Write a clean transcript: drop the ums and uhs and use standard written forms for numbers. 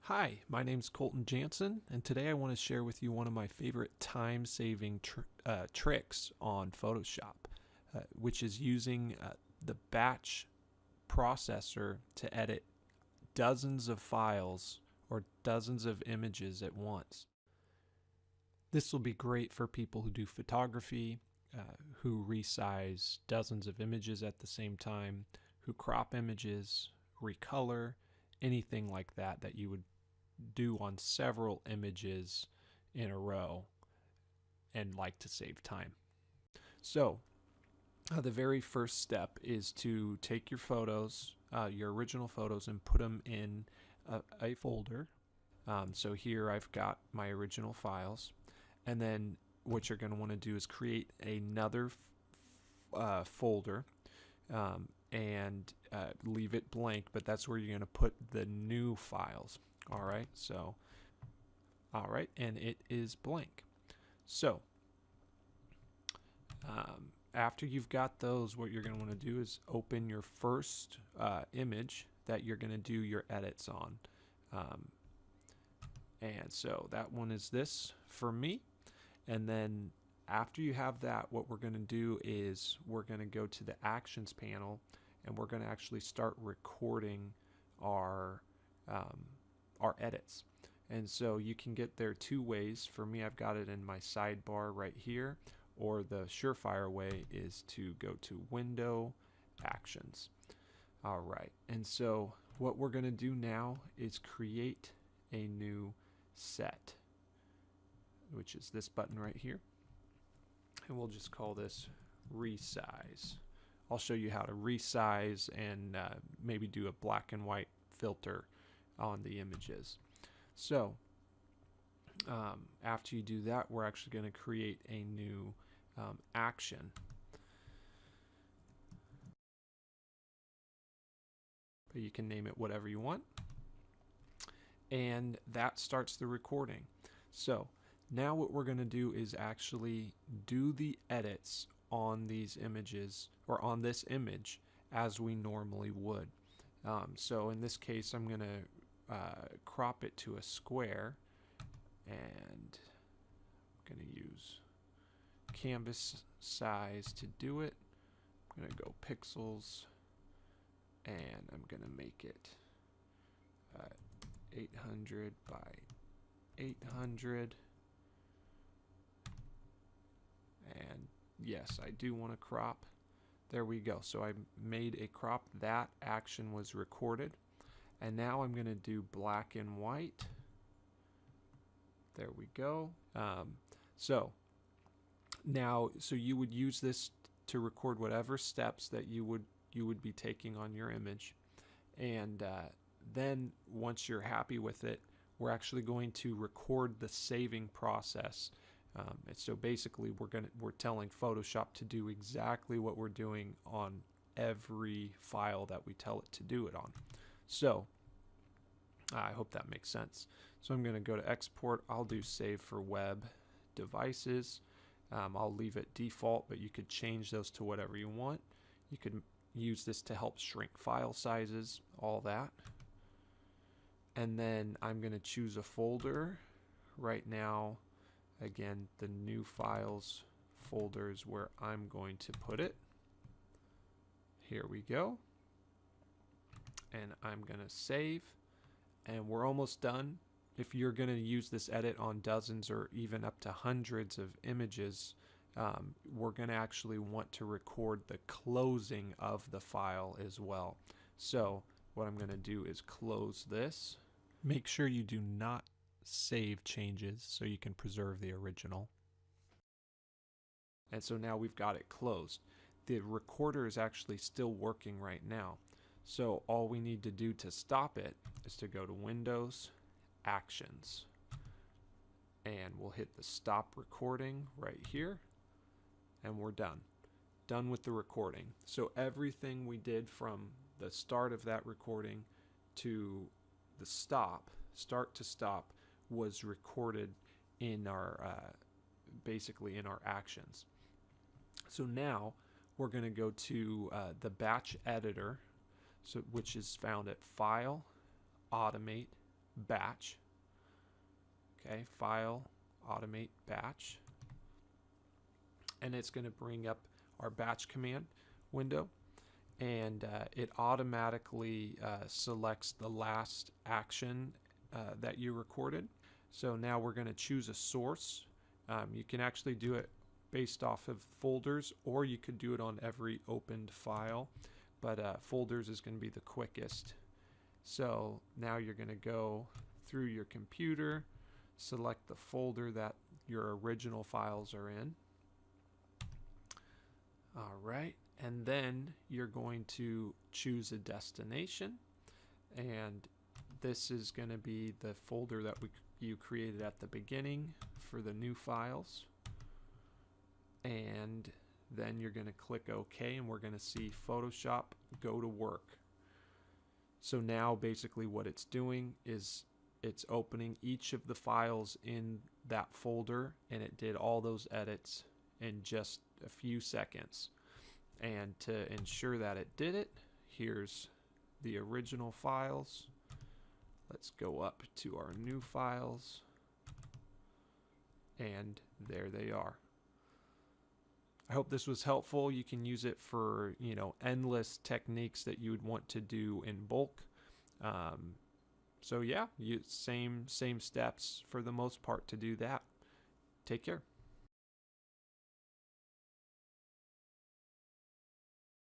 Hi, my name's Colton Jansen, and today I want to share with you one of my favorite time-saving tricks on Photoshop, which is using the batch processor to edit dozens of files or dozens of images at once. This will be great for people who do photography, who resize dozens of images at the same time, who crop images, recolor, anything like that that you would do on several images in a row and like to save time. So the very first step is to take your photos, your original photos, and put them in a folder. So here I've got my original files, and then what you're going to want to do is create another folder and leave it blank, but that's where you're going to put the new files. All right, and it is blank. So after you've got those, what you're going to want to do is open your first image that you're going to do your edits on. And so that one is this for me. And then after you have that, what we're going to do is we're going to go to the Actions panel, and we're going to actually start recording our edits. And so you can get there two ways. For me, I've got it in my sidebar right here, or the surefire way is to go to Window, Actions. All right, and so what we're going to do now is create a new set, which is this button right here, and we'll just call this Resize. I'll show you how to resize and maybe do a black and white filter on the images. So after you do that, we're actually going to create a new action. But you can name it whatever you want. And that starts the recording. So now what we're going to do is actually do the edits on these images, or on this image, as we normally would. So in this case, I'm going to crop it to a square, and I'm going to use canvas size to do it. I'm going to go pixels, and I'm going to make it 800 by 800. And yes, I do want to crop. There we go. So I made a crop. That action was recorded. And now I'm going to do black and white. There we go. So you would use this to record whatever steps that you would be taking on your image. And then once you're happy with it, we're actually going to record the saving process. And so basically we're telling Photoshop to do exactly what we're doing on every file that we tell it to do it on. So I hope that makes sense. So I'm going to go to export. I'll do save for web devices. I'll leave it default, but you could change those to whatever you want. You could use this to help shrink file sizes, all that. And then I'm going to choose a folder. Right now, again, the new files folder is where I'm going to put it. Here we go. And I'm going to save. And we're almost done. If you're going to use this edit on dozens or even up to hundreds of images, we're going to actually want to record the closing of the file as well. So what I'm going to do is close this. Make sure you do not save changes so you can preserve the original. And so now we've got it closed. The recorder is actually still working right now. So all we need to do to stop it is to go to Windows, Actions, and we'll hit the stop recording right here, and we're done. Done with the recording. So everything we did from the start of that recording to the start to stop, was recorded in our basically in our actions. So now we're going to go to the batch editor, which is found at File, Automate, batch. Okay, file, automate batch. And it's going to bring up our batch command window. And it automatically selects the last action that you recorded. So now we're going to choose a source. You can actually do it based off of folders, or you could do it on every opened file, but folders is going to be the quickest. So now you're going to go through your computer, select the folder that your original files are in. All right, and then you're going to choose a destination, and this is going to be the folder that you created at the beginning for the new files. And then you're going to click OK, and we're going to see Photoshop go to work. So now basically what it's doing is it's opening each of the files in that folder, and it did all those edits in just a few seconds. And to ensure that it did it, here's the original files. Let's go up to our new files, and there they are. I hope this was helpful. You can use it for, endless techniques that you would want to do in bulk. So yeah, same steps for the most part to do that. Take care.